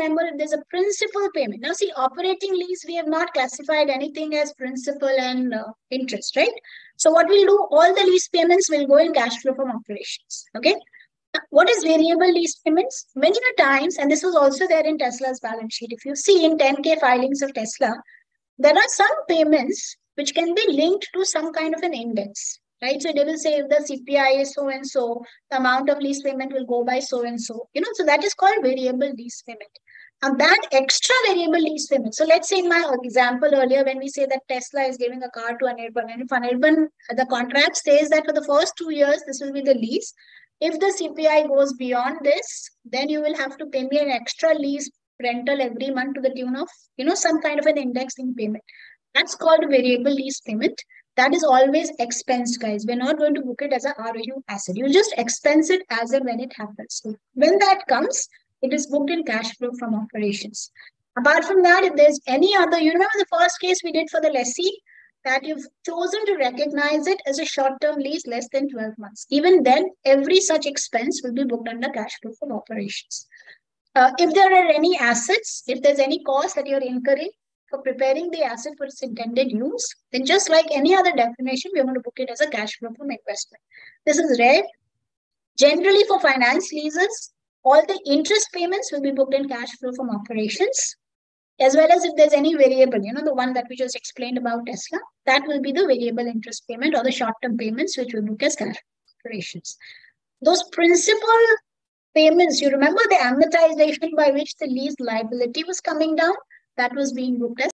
remember if there's a principal payment. Now see, operating lease, we have not classified anything as principal and interest, right? So what we'll do, all the lease payments will go in cash flow from operations. Okay. What is variable lease payments? Many times, and this was also there in Tesla's balance sheet. If you see in 10K filings of Tesla, there are some payments which can be linked to some kind of an index, right? So they will say if the CPI is so and so, the amount of lease payment will go by so and so. So that is called variable lease payment. And that extra variable lease payment. So let's say in my example earlier, when we say that Tesla is giving a car to Anirban, and if Anirban, the contract says that for the first 2 years, this will be the lease. If the CPI goes beyond this, then you will have to pay me an extra lease rental every month to the tune of, some kind of an indexing payment. That's called variable lease payment. That is always expense, guys. We're not going to book it as a ROU asset. You just expense it as and when it happens. So when that comes, it is booked in cash flow from operations. Apart from that, if there's any other, you remember the first case we did for the lessee, that you've chosen to recognize it as a short-term lease less than 12 months. Even then, every such expense will be booked under cash flow from operations. If there are any assets, if there's any cost that you're incurring for preparing the asset for its intended use, then just like any other definition, we're going to book it as a cash flow from investment. This is rare. Generally, for finance leases, all the interest payments will be booked in cash flow from operations, as well as if there's any variable, the one that we just explained about Tesla, that will be the variable interest payment or the short-term payments, which will book as cash operations. Those principal payments, you remember the amortization by which the lease liability was coming down, that was being booked as